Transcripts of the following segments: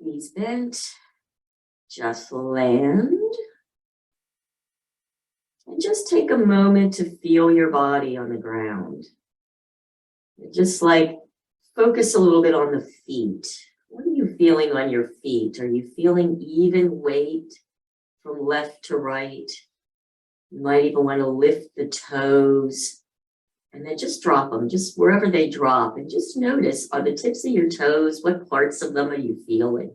Knees bent, just land. And just take a moment to feel your body on the ground. Just like focus a little bit on the feet. What are you feeling on your feet? Are you feeling even weight from left to right? You might even want to lift the toes and then just drop them, just wherever they drop. And just notice, on the tips of your toes, what parts of them are you feeling?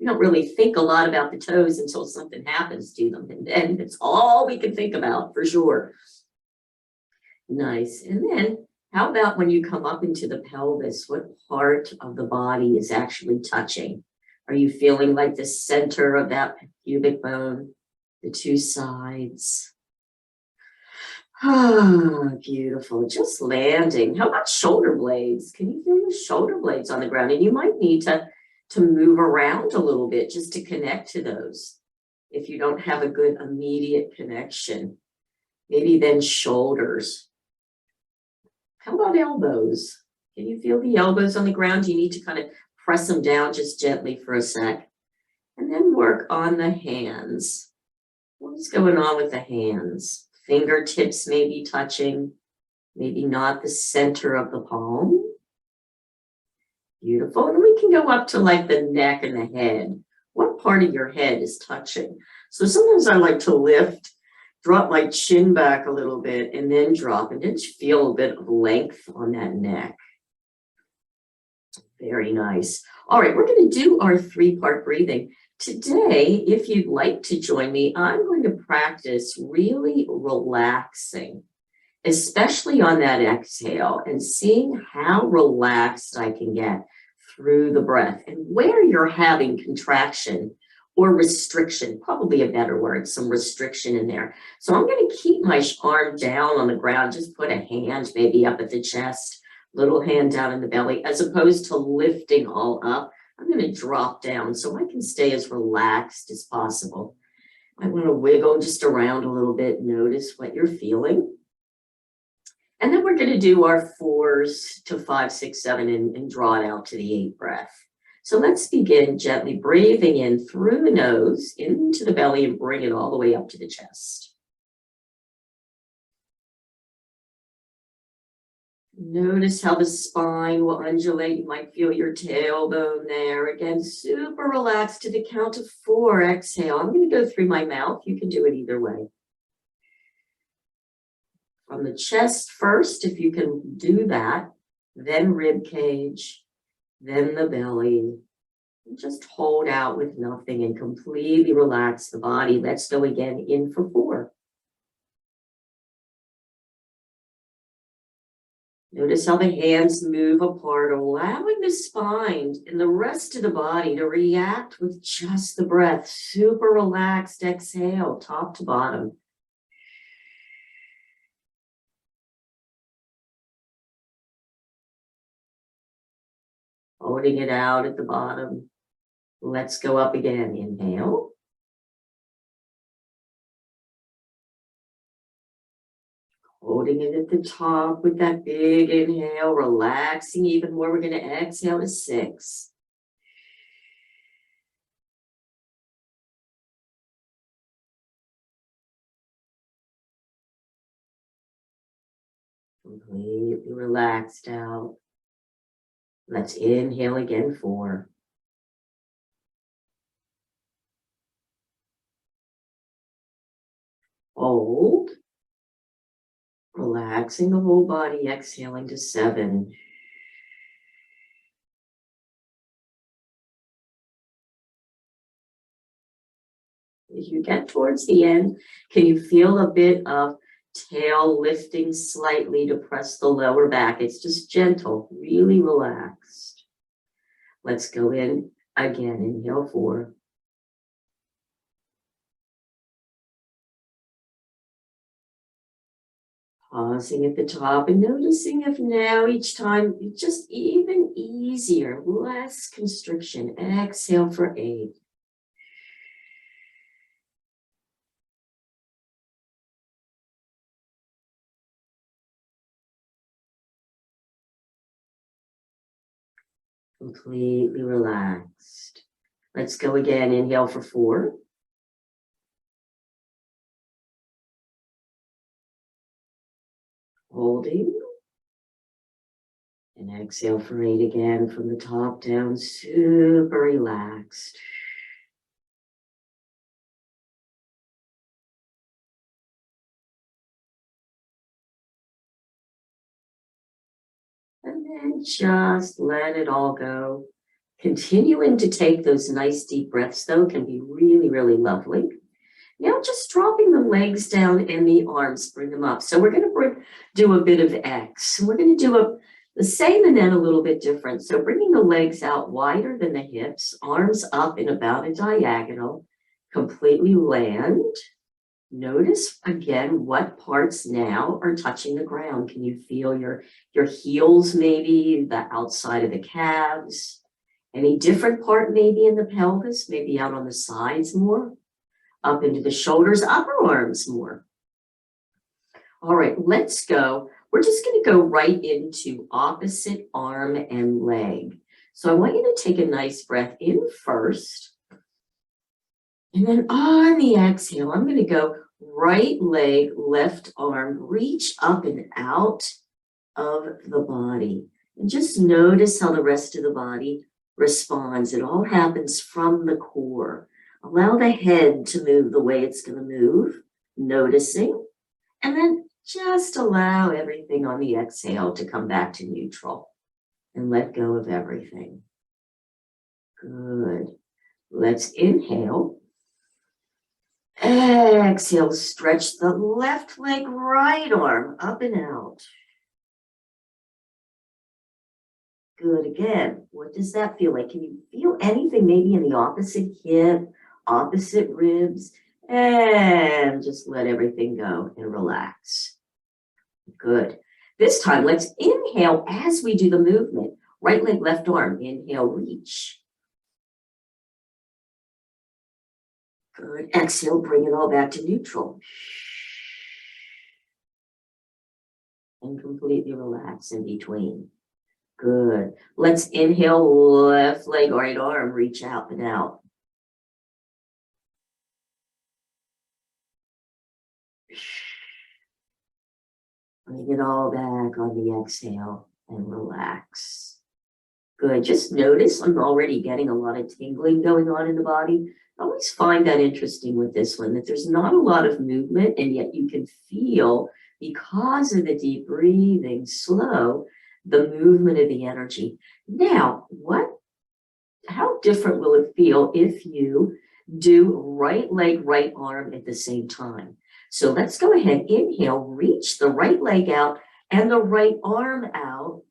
We don't really think a lot about the toes until something happens to them. And then it's all we can think about for sure. Nice. And then how about when you come up into the pelvis, what part of the body is actually touching? Are you feeling like the center of that pubic bone, the two sides? Ah, beautiful. Just landing. How about shoulder blades? Can you feel your shoulder blades on the ground? And you might need to move around a little bit just to connect to those if you don't have a good immediate connection. Maybe then shoulders. How about elbows? Can you feel the elbows on the ground? You need to kind of press them down just gently for a sec. And then work on the hands. What's going on with the hands? Fingertips may be touching, maybe not the center of the palm. Beautiful. And we can go up to like the neck and the head. What part of your head is touching? So sometimes I like to lift, drop my chin back a little bit, and then drop, and then feel a bit of length on that neck. Very nice. All right, we're going to do our 3-part breathing. Today, if you'd like to join me, I'm going to practice really relaxing, especially on that exhale, and seeing how relaxed I can get through the breath and where you're having contraction or restriction, probably a better word, some restriction in there. So I'm going to keep my arm down on the ground, just put a hand maybe up at the chest, little hand down in the belly, as opposed to lifting all up. I'm going to drop down so I can stay as relaxed as possible. I want to wiggle just around a little bit, notice what you're feeling. And then we're going to do our 4s to 5, 6, 7, and draw it out to the 8 breath. So let's begin gently breathing in through the nose, into the belly, and bring it all the way up to the chest. Notice how the spine will undulate. You might feel your tailbone there. Again, super relaxed to the count of 4. Exhale. I'm going to go through my mouth. You can do it either way. From the chest first, if you can do that, then rib cage, then the belly. And just hold out with nothing and completely relax the body. Let's go again in for 4. Notice how the hands move apart, allowing the spine and the rest of the body to react with just the breath. Super relaxed exhale, top to bottom. Holding it out at the bottom. Let's go up again. Inhale. Holding it at the top with that big inhale, relaxing even more. We're going to exhale to 6. Completely relaxed out. Let's inhale again, 4. Hold. Relaxing the whole body, exhaling to 7. As you get towards the end, can you feel a bit of tail lifting slightly to press the lower back? It's just gentle, really relaxed. Let's go in again. Inhale, 4. Pausing at the top and noticing if now each time it's just even easier, less constriction. Exhale for 8. Completely relaxed. Let's go again. Inhale for 4. Holding. And exhale for 8 again from the top down, super relaxed. And then just let it all go. Continuing to take those nice deep breaths, though, can be really, really lovely. Now just dropping the legs down and the arms, bring them up. So we're going to do a bit of X. We're going to do the same and then a little bit different. So bringing the legs out wider than the hips, arms up in about a diagonal, completely land. Notice again what parts now are touching the ground. Can you feel your heels, maybe the outside of the calves? Any different part maybe in the pelvis, maybe out on the sides more, up into the shoulders, upper arms more. All right, let's go. We're just going to go right into opposite arm and leg. So I want you to take a nice breath in first. And then on the exhale, I'm going to go right leg, left arm, reach up and out of the body. And just notice how the rest of the body responds. It all happens from the core. Allow the head to move the way it's going to move, noticing. And then just allow everything on the exhale to come back to neutral and let go of everything. Good. Let's inhale. Exhale, stretch the left leg, right arm up and out. Good. Again, what does that feel like? Can you feel anything maybe in the opposite hip, opposite ribs? And just let everything go and relax. Good. This time, let's inhale as we do the movement. Right leg, left arm. Inhale, reach. Good. Exhale, bring it all back to neutral. And completely relax in between. Good. Let's inhale, left leg, right arm, reach out and out. Bring it all back on the exhale and relax. Good. Just notice I'm already getting a lot of tingling going on in the body. I always find that interesting with this one, that there's not a lot of movement, and yet you can feel, because of the deep breathing, slow, the movement of the energy. Now, how different will it feel if you do right leg, right arm at the same time? So let's go ahead, inhale, reach the right leg out and the right arm out.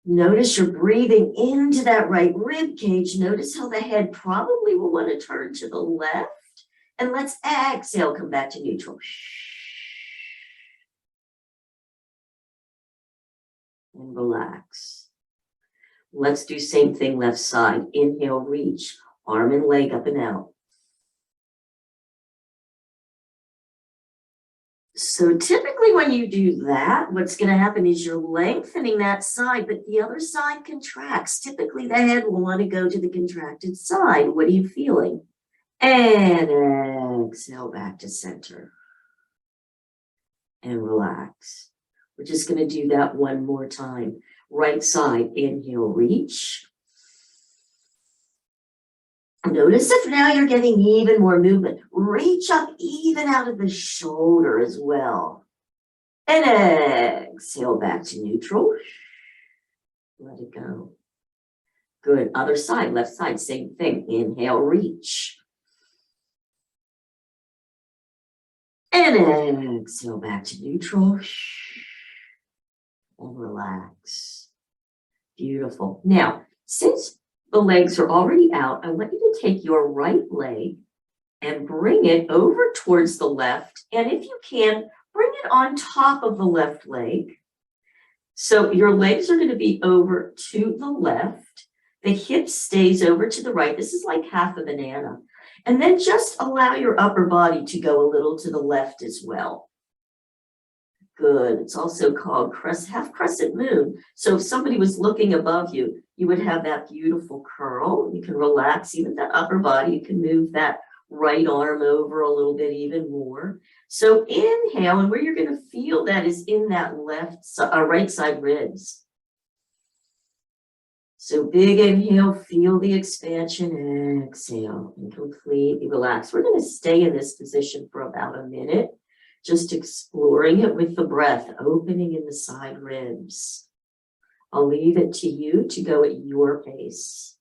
Notice you're breathing into that right rib cage. Notice how the head probably will want to turn to the left. And let's exhale, come back to neutral. And relax. Let's do same thing left side. Inhale, reach, arm and leg up and out. So typically when you do that, what's going to happen is you're lengthening that side, but the other side contracts. Typically the head will want to go to the contracted side. What are you feeling? And exhale back to center. And relax. We're just going to do that one more time. Right side, inhale, reach. Notice if now you're getting even more movement. Reach up even out of the shoulder as well. And exhale back to neutral. Let it go. Good. Other side, left side, same thing. Inhale, reach. And exhale back to neutral. And relax. Beautiful. Now, since the legs are already out, I want you to take your right leg and bring it over towards the left. And if you can, bring it on top of the left leg. So your legs are going to be over to the left. The hip stays over to the right. This is like half a banana. And then just allow your upper body to go a little to the left as well. Good. It's also called half crescent moon. So if somebody was looking above you, you would have that beautiful curl. You can relax even that upper body. You can move that right arm over a little bit even more. So inhale, and where you're going to feel that is in that right side ribs. So big inhale, feel the expansion, exhale, and completely relax. We're going to stay in this position for about a minute, just exploring it with the breath, opening in the side ribs. I'll leave it to you to go at your pace.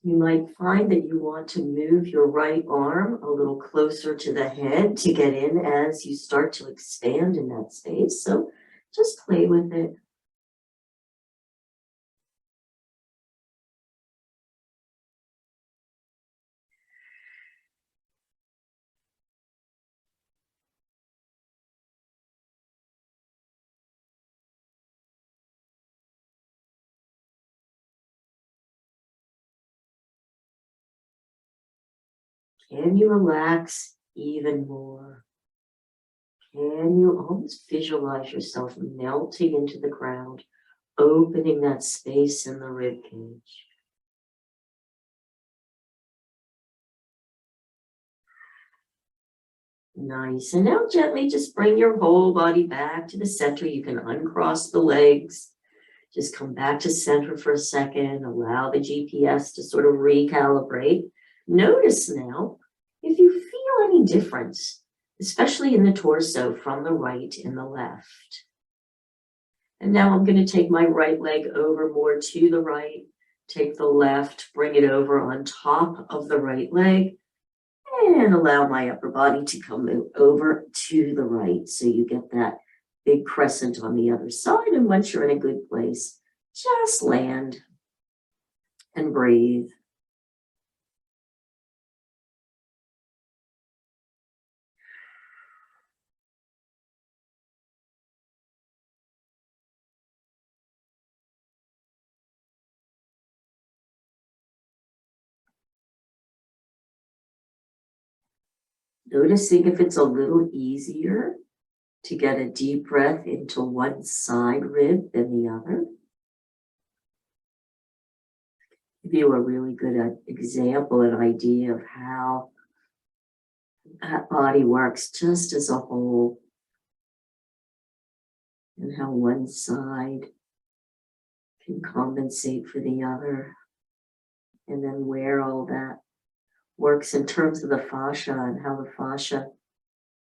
You might find that you want to move your right arm a little closer to the head to get in as you start to expand in that space. So just play with it. Can you relax even more? Can you almost visualize yourself melting into the ground, opening that space in the rib cage? Nice. And now gently just bring your whole body back to the center. You can uncross the legs. Just come back to center for a second. Allow the GPS to sort of recalibrate. Notice now if you feel any difference, especially in the torso from the right and the left. And now I'm going to take my right leg over more to the right, take the left, bring it over on top of the right leg, and allow my upper body to come over to the right. So you get that big crescent on the other side. And once you're in a good place, just land and breathe. Noticing if it's a little easier to get a deep breath into one side rib than the other. Give you a really good example and idea of how that body works just as a whole, and how one side can compensate for the other, and then where all that works in terms of the fascia and how the fascia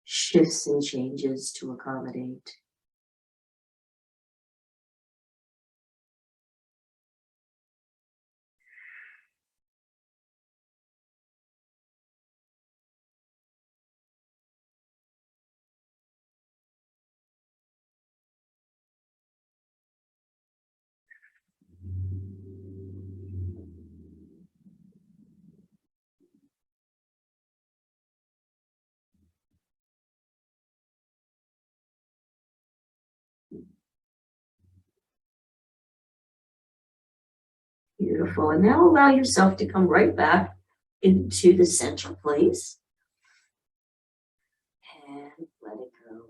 shifts and changes to accommodate. Beautiful. And now allow yourself to come right back into the center place. And let it go.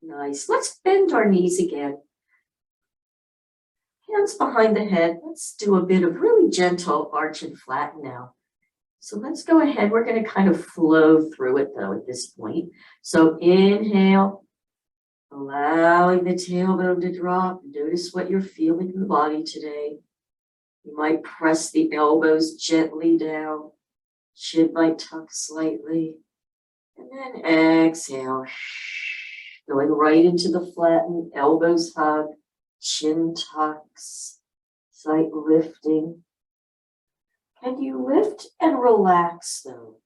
Nice. Let's bend our knees again. Hands behind the head. Let's do a bit of really gentle arch and flatten now. So let's go ahead. We're going to kind of flow through it though at this point. So inhale, allowing the tailbone to drop. Notice what you're feeling in the body today. You might press the elbows gently down. Chin might tuck slightly. And then exhale. Going right into the flattened, elbows hug, chin tucks, slight lifting. Can you lift and relax though?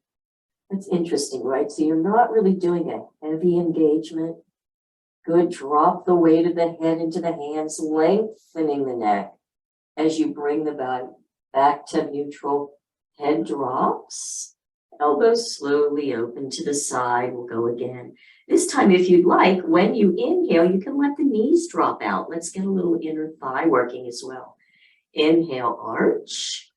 That's interesting, right? So you're not really doing a heavy engagement. Good, drop the weight of the head into the hands, lengthening the neck as you bring the back to neutral. Head drops Elbows slowly open to the side. We'll go again. This time, if you'd like, when you inhale, you can let the knees drop out. Let's get a little inner thigh working as well. Inhale, arch.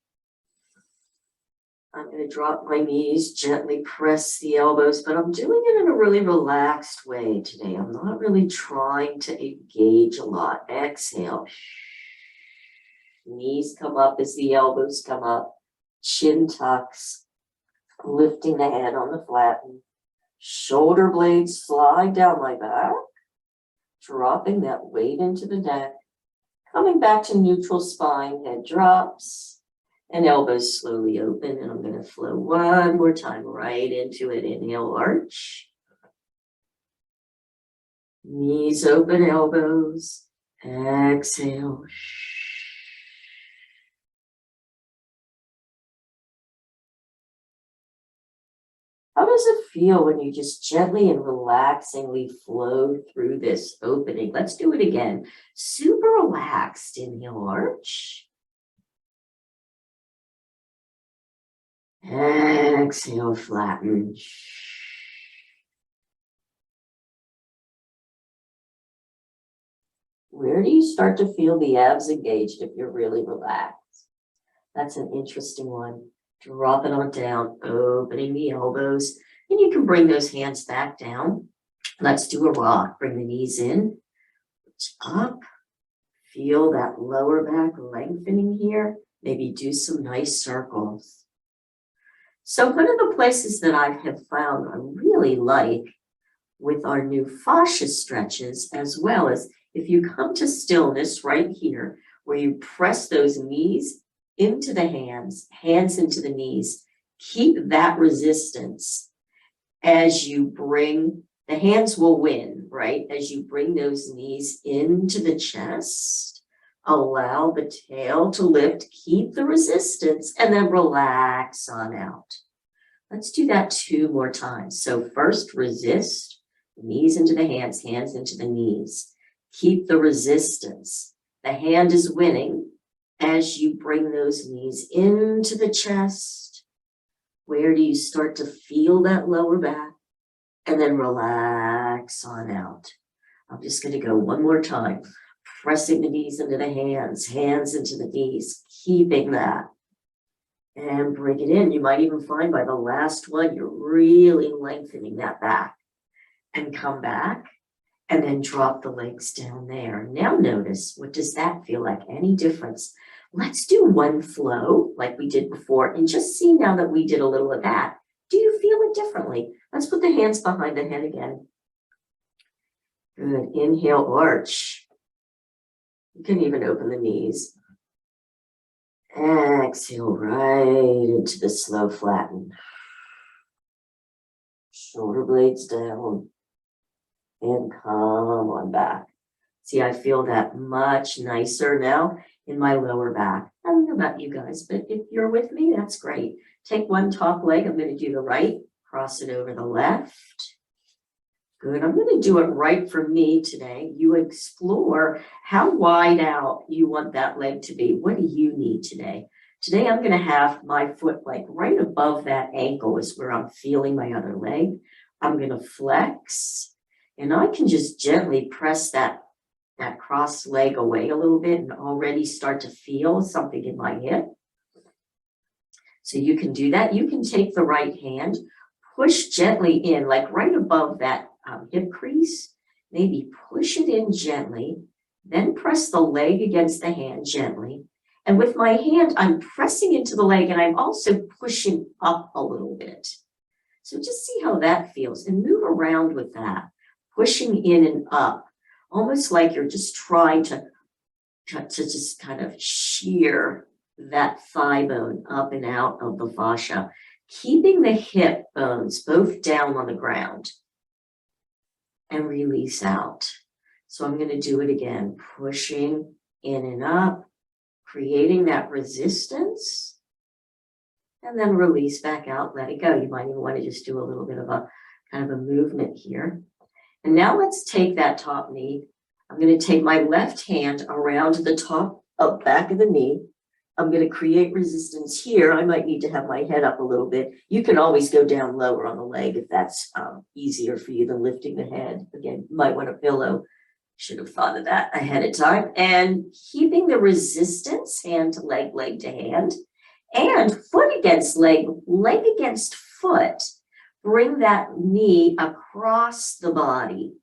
I'm going to drop my knees, gently press the elbows, but I'm doing it in a really relaxed way today. I'm not really trying to engage a lot. Exhale. Knees come up as the elbows come up. Chin tucks. Lifting the head on the flatten. Shoulder blades slide down my back. Dropping that weight into the neck. Coming back to neutral spine, head drops. And elbows slowly open, and I'm going to flow one more time right into it. Inhale, arch. Knees open, elbows. Exhale. How does it feel when you just gently and relaxingly flow through this opening? Let's do it again. Super relaxed. Inhale, arch. Exhale, flatten. Where do you start to feel the abs engaged if you're really relaxed? That's an interesting one. Drop it on down, opening the elbows, and you can bring those hands back down. Let's do a rock. Bring the knees in, up. Feel that lower back lengthening here. Maybe do some nice circles. So one of the places that I have found I really like with our new fascia stretches, as well as if you come to stillness right here, where you press those knees into the hands, hands into the knees, keep that resistance as you bring, the hands will win, right? As you bring those knees into the chest, allow the tail to lift, keep the resistance, and then relax on out. Let's do that 2 more times. So first, resist, knees into the hands into the knees. Keep the resistance. The hand is winning as you bring those knees into the chest. Where do you start to feel that lower back? And then relax on out. I'm just going to go 1 more time. Pressing the knees into the hands into the knees, keeping that. And bring it in. You might even find by the last one, you're really lengthening that back. And come back, and then drop the legs down there. Now notice, what does that feel like? Any difference? Let's do one flow like we did before, and just see now that we did a little of that. Do you feel it differently? Let's put the hands behind the head again. Good. Inhale, arch. You can even open the knees. Exhale right into the slow flatten. Shoulder blades down. And come on back. See, I feel that much nicer now in my lower back. I don't know about you guys, but if you're with me, that's great. Take one top leg. I'm going to do the right. Cross it over the left. Good. I'm going to do it right for me today. You explore how wide out you want that leg to be. What do you need today? Today, I'm going to have my foot like right above that ankle is where I'm feeling my other leg. I'm going to flex. And I can just gently press that cross leg away a little bit and already start to feel something in my hip. So you can do that. You can take the right hand, push gently in, like right above that hip crease. Maybe push it in gently, then press the leg against the hand gently. And with my hand, I'm pressing into the leg and I'm also pushing up a little bit. So just see how that feels and move around with that. Pushing in and up, almost like you're just trying to just kind of shear that thigh bone up and out of the fascia, keeping the hip bones both down on the ground and release out. So I'm going to do it again, pushing in and up, creating that resistance, and then release back out, let it go. You might even want to just do a little bit of a kind of a movement here. And now let's take that top knee. I'm going to take my left hand around the top of back of the knee, I'm going to create resistance here. I might need to have my head up a little bit. You can always go down lower on the leg if that's easier for you than lifting the head. Again, you might want a pillow. Should have thought of that ahead of time. And keeping the resistance, hand to leg, leg to hand, and foot against leg, leg against foot. Bring that knee across the body.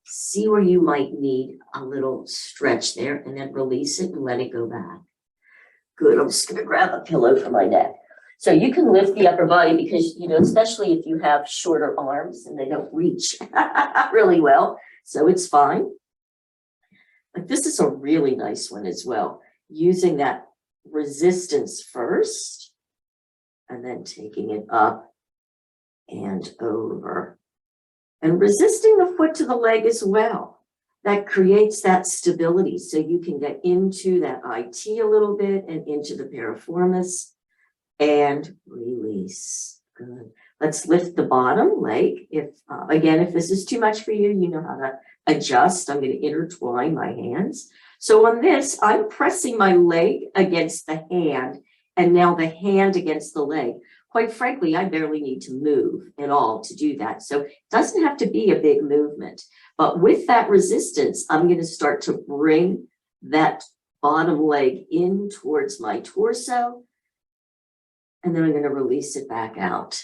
See where you might need a little stretch there, and then release it and let it go back. Good, I'm just gonna grab a pillow for my neck. So you can lift the upper body because, especially if you have shorter arms and they don't reach really well, so it's fine. But this is a really nice one as well, using that resistance first, and then taking it up and over. And resisting the foot to the leg as well. That creates that stability so you can get into that IT a little bit and into the piriformis and release. Good. Let's lift the bottom leg. If this is too much for you, you know how to adjust. I'm going to intertwine my hands. So on this, I'm pressing my leg against the hand and now the hand against the leg. Quite frankly, I barely need to move at all to do that. So it doesn't have to be a big movement. But with that resistance, I'm going to start to bring that bottom leg in towards my torso. And then I'm going to release it back out.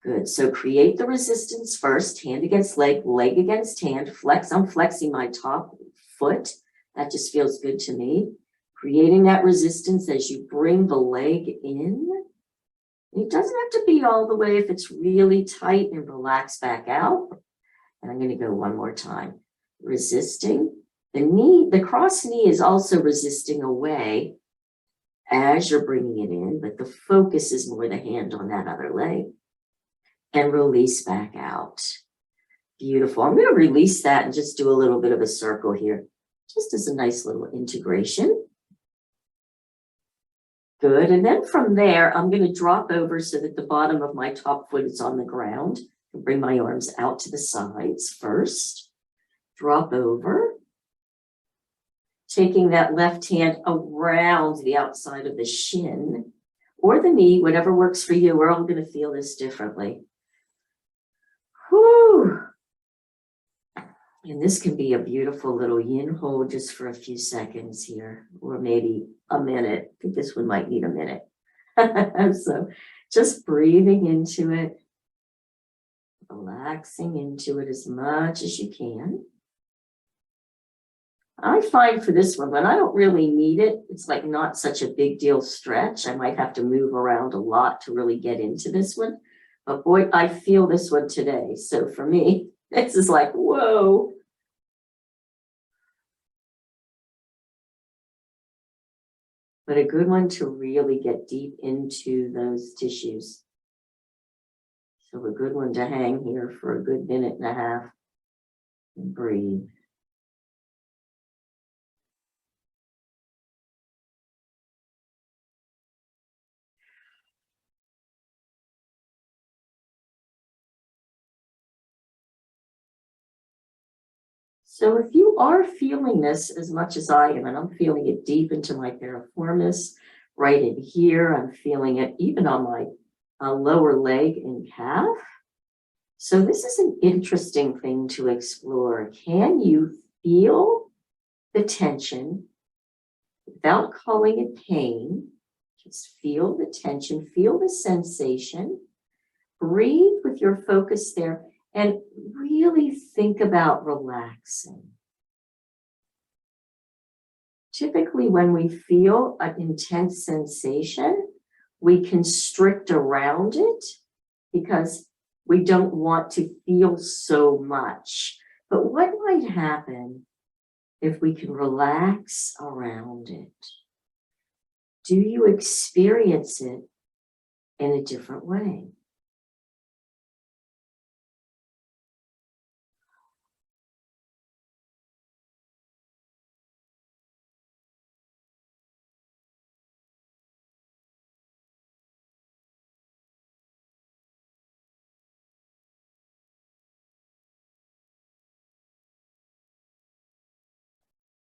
Good. So create the resistance first, hand against leg, leg against hand. Flex. I'm flexing my top foot. That just feels good to me. Creating that resistance as you bring the leg in. It doesn't have to be all the way if it's really tight, and relax back out. And I'm going to go one more time. Resisting. The knee, the cross knee is also resisting away as you're bringing it in, but the focus is more the hand on that other leg. And release back out. Beautiful. I'm going to release that and just do a little bit of a circle here, just as a nice little integration. Good. And then from there, I'm going to drop over so that the bottom of my top foot is on the ground. I'll bring my arms out to the sides first. Drop over. Taking that left hand around the outside of the shin or the knee, whatever works for you. We're all going to feel this differently. Whew. And this can be a beautiful little yin hold just for a few seconds here, or maybe a minute. I think this one might need a minute. So just breathing into it, relaxing into it as much as you can. I find for this one, when I don't really need it, it's like not such a big deal stretch. I might have to move around a lot to really get into this one. But boy, I feel this one today. So for me, this is like, whoa. But a good one to really get deep into those tissues. So a good one to hang here for a good minute and a half and breathe. So if you are feeling this as much as I am, and I'm feeling it deep into my piriformis, right in here, I'm feeling it even on my lower leg and calf. So this is an interesting thing to explore. Can you feel the tension without calling it pain? Just feel the tension, feel the sensation. Breathe with your focus there. And really think about relaxing. Typically, when we feel an intense sensation, we constrict around it because we don't want to feel so much. But what might happen if we can relax around it? Do you experience it in a different way?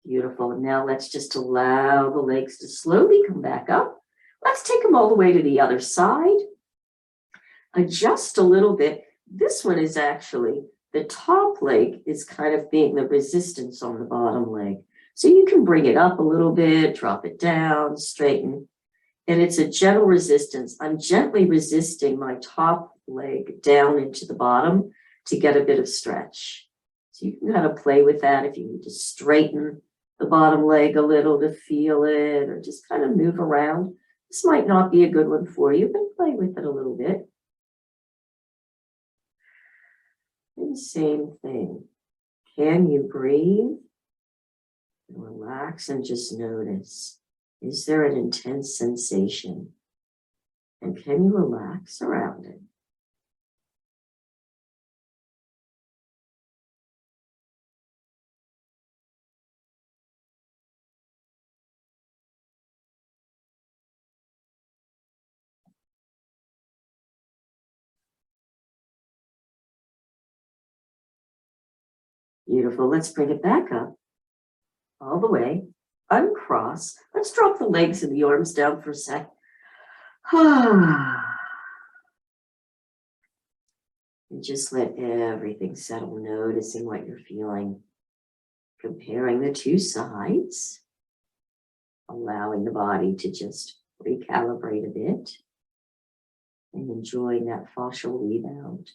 Beautiful. Now let's just allow the legs to slowly come back up. Let's take them all the way to the other side. Adjust a little bit. This one is actually, the top leg is kind of being the resistance on the bottom leg. So you can bring it up a little bit, drop it down, straighten. And it's a gentle resistance. I'm gently resisting my top leg down into the bottom to get a bit of stretch. So you can kind of play with that if you need to straighten the bottom leg a little to feel it, or just kind of move around. This might not be a good one for you, but play with it a little bit. And same thing. Can you breathe? Relax and just notice. Is there an intense sensation? And can you relax around it? Beautiful. Let's bring it back up all the way. Uncross. Let's drop the legs and the arms down for a sec. And just let everything settle, noticing what you're feeling. Comparing the two sides. Allowing the body to just recalibrate a bit. And enjoying that fascial rebound.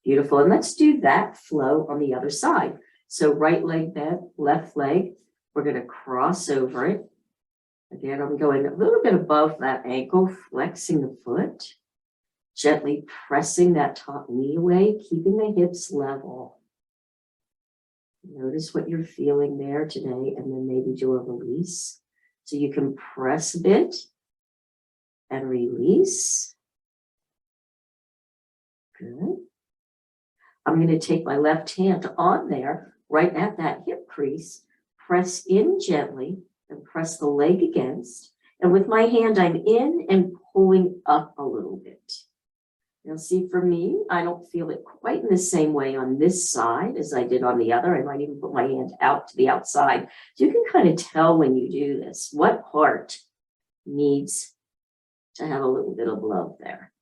Beautiful. And let's do that flow on the other side. So right leg bent, left leg. We're going to cross over it. Again, I'm going a little bit above that ankle, flexing the foot. Gently pressing that top knee away, keeping the hips level. Notice what you're feeling there today, and then maybe do a release. So you can press a bit and release. Good. I'm going to take my left hand on there, right at that hip crease, press in gently and press the leg against. And with my hand, I'm in and pulling up a little bit. Now see, for me, I don't feel it quite in the same way on this side as I did on the other. I might even put my hand out to the outside. So you can kind of tell when you do this, what part needs to have a little bit of love there,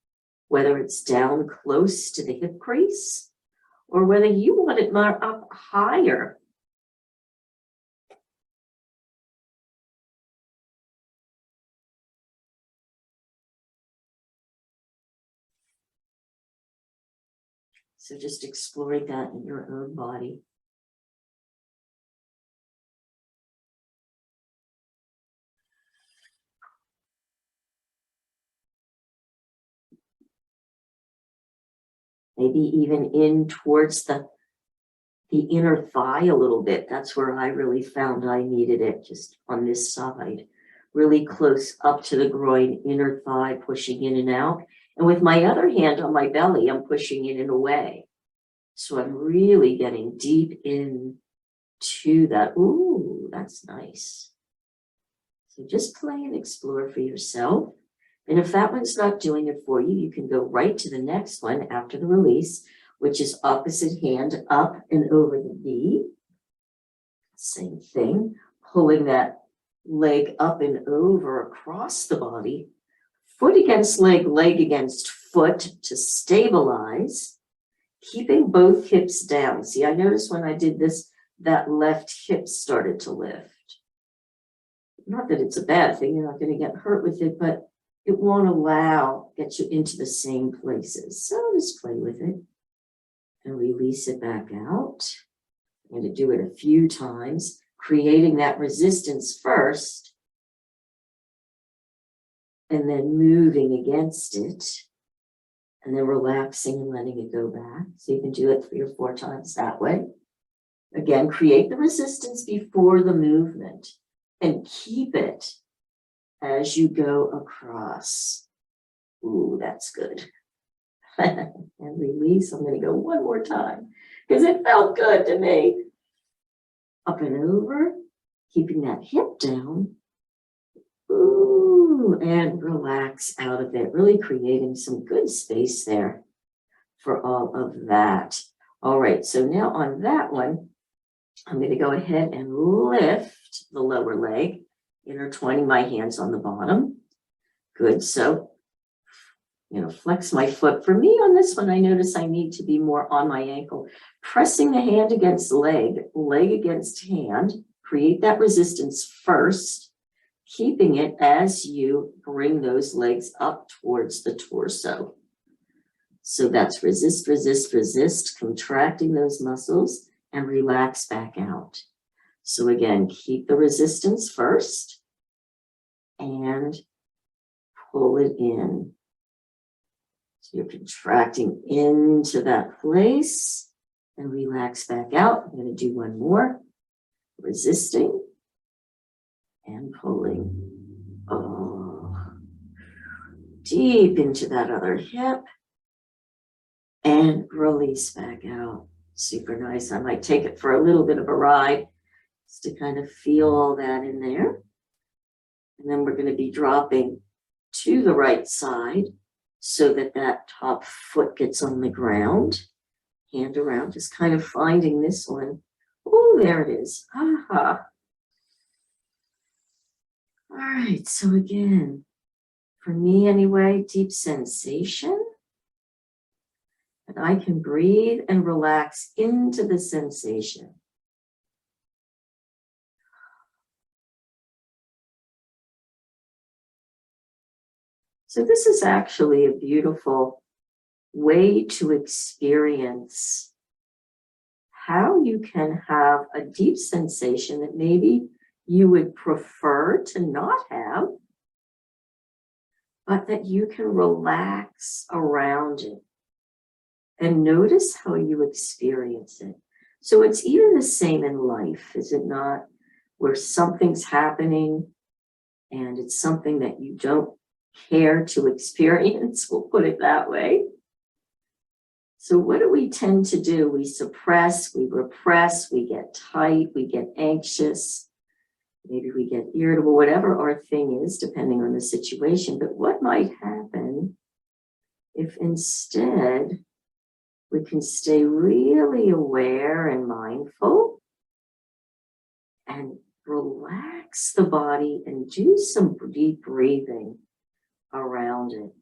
whether it's down close to the hip crease or whether you want it more up higher. So just exploring that in your own body. Maybe even in towards the inner thigh a little bit. That's where I really found I needed it, just on this side. Really close up to the groin, inner thigh, pushing in and out. And with my other hand on my belly, I'm pushing in and away. So I'm really getting deep in to that. Ooh, that's nice. So just play and explore for yourself. And if that one's not doing it for you, you can go right to the next one after the release, which is opposite hand up and over the knee. Same thing, pulling that leg up and over across the body, foot against leg, leg against foot to stabilize, keeping both hips down. See, I noticed when I did this, that left hip started to lift. Not that it's a bad thing, you're not going to get hurt with it, but it won't get you into the same places. So just play with it and release it back out. I'm going to do it a few times, creating that resistance first, and then moving against it, and then relaxing and letting it go back. So you can do it 3 or 4 times that way. Again, create the resistance before the movement and keep it as you go across. Ooh, that's good. And release. I'm going to go one more time because it felt good to me. Up and over, keeping that hip down. Ooh, and relax out of it, really creating some good space there. for all of that. All right, so now on that one, I'm going to go ahead and lift the lower leg, intertwining my hands on the bottom. Good, so, flex my foot. For me on this one, I notice I need to be more on my ankle, pressing the hand against leg, leg against hand, create that resistance first, keeping it as you bring those legs up towards the torso. So that's resist, resist, resist, contracting those muscles and relax back out. So again, keep the resistance first and pull it in. So you're contracting into that place and relax back out. I'm going to do one more. Resisting and pulling. Oh, deep into that other hip and release back out. Super nice. I might take it for a little bit of a ride just to kind of feel all that in there. And then we're going to be dropping to the right side so that that top foot gets on the ground. Hand around, just kind of finding this one. Oh, there it is. Aha. All right, so again, for me anyway, deep sensation. And I can breathe and relax into the sensation. So this is actually a beautiful way to experience how you can have a deep sensation that maybe you would prefer to not have, but that you can relax around it and notice how you experience it. So it's even the same in life, is it not? Where something's happening and it's something that you don't care to experience, we'll put it that way. So what do we tend to do? We suppress, we repress, we get tight, we get anxious, maybe we get irritable, whatever our thing is, depending on the situation. But what might happen if instead we can stay really aware and mindful and relax the body and do some deep breathing around it?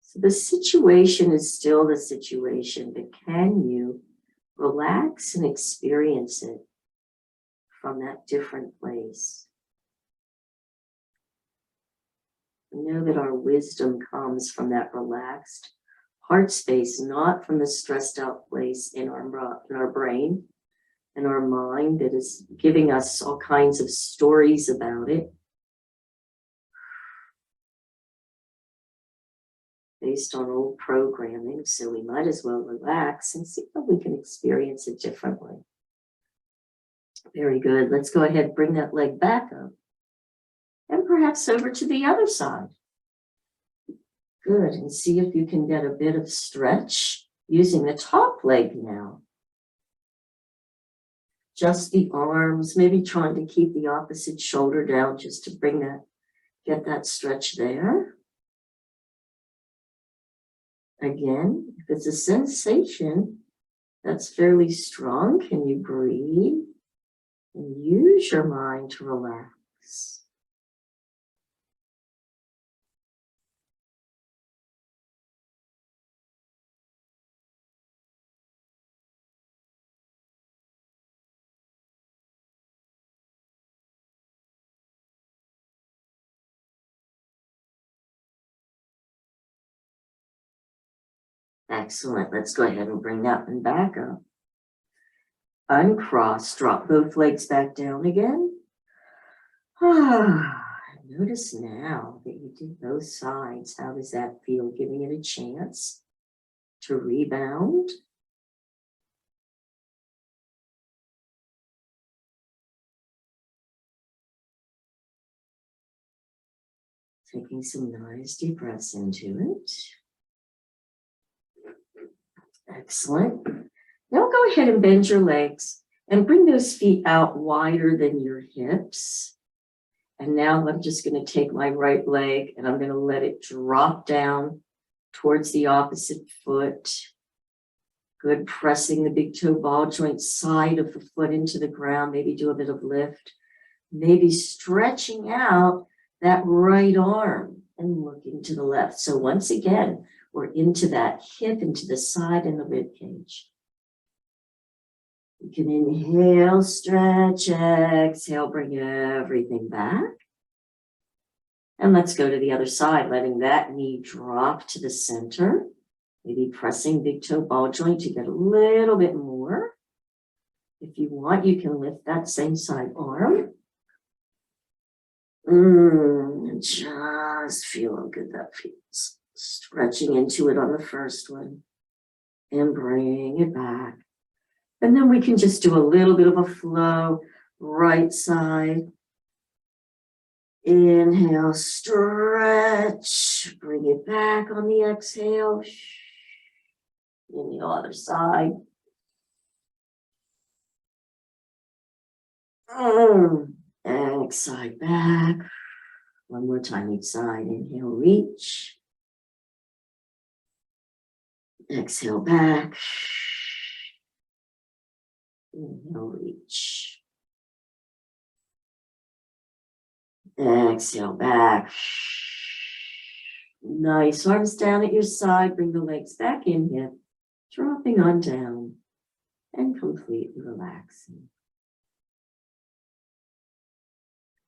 So the situation is still the situation, but can you relax and experience it from that different place? We know that our wisdom comes from that relaxed heart space, not from the stressed out place in our brain and our mind that is giving us all kinds of stories about it, based on old programming. So we might as well relax and see how we can experience it differently. Very good. Let's go ahead, bring that leg back up and perhaps over to the other side. Good. And see if you can get a bit of stretch using the top leg now. Just the arms, maybe trying to keep the opposite shoulder down just to bring that, get that stretch there. Again, if it's a sensation that's fairly strong, can you breathe and use your mind to relax? Excellent. Let's go ahead and bring that one back up. Uncross, drop both legs back down again. Notice now that you did both sides. How does that feel? Giving it a chance to rebound. Taking some nice deep breaths into it. Excellent. Now go ahead and bend your legs and bring those feet out wider than your hips. And now I'm just going to take my right leg and I'm going to let it drop down towards the opposite foot. Good, pressing the big toe ball joint side of the foot into the ground. Maybe do a bit of lift. Maybe stretching out that right arm and looking to the left. So once again, we're into that hip, into the side and the rib cage. You can inhale, stretch, exhale, bring everything back. And let's go to the other side, letting that knee drop to the center. Maybe pressing big toe ball joint to get a little bit more. If you want, you can lift that same side arm. Just feel how good that feels. Stretching into it on the first one. And bring it back. And then we can just do a little bit of a flow. Right side. Inhale, stretch. Bring it back on the exhale. And the other side. And side back. One more time each side. Inhale, reach. Exhale back. Inhale, reach. Exhale back. Nice. Arms down at your side. Bring the legs back in here. Dropping on down and completely relaxing.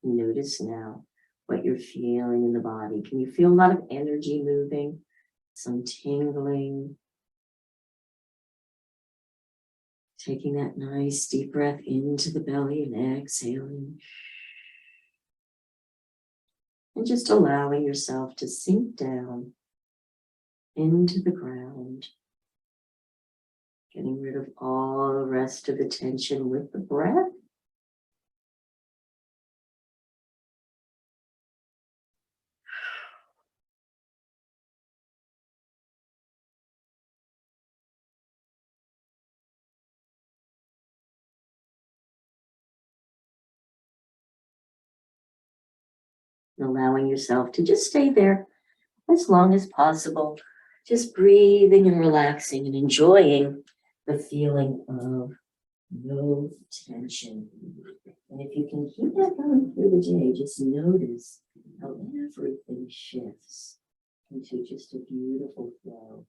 Notice now what you're feeling in the body. Can you feel a lot of energy moving? Some tingling. Taking that nice deep breath into the belly and exhaling. And just allowing yourself to sink down into the ground. Getting rid of all the rest of the tension with the breath. And allowing yourself to just stay there as long as possible. Just breathing and relaxing and enjoying the feeling of no tension. And if you can keep that going through the day, just notice how everything shifts into just a beautiful flow.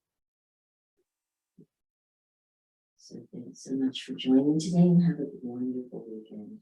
So thanks so much for joining today and have a wonderful weekend.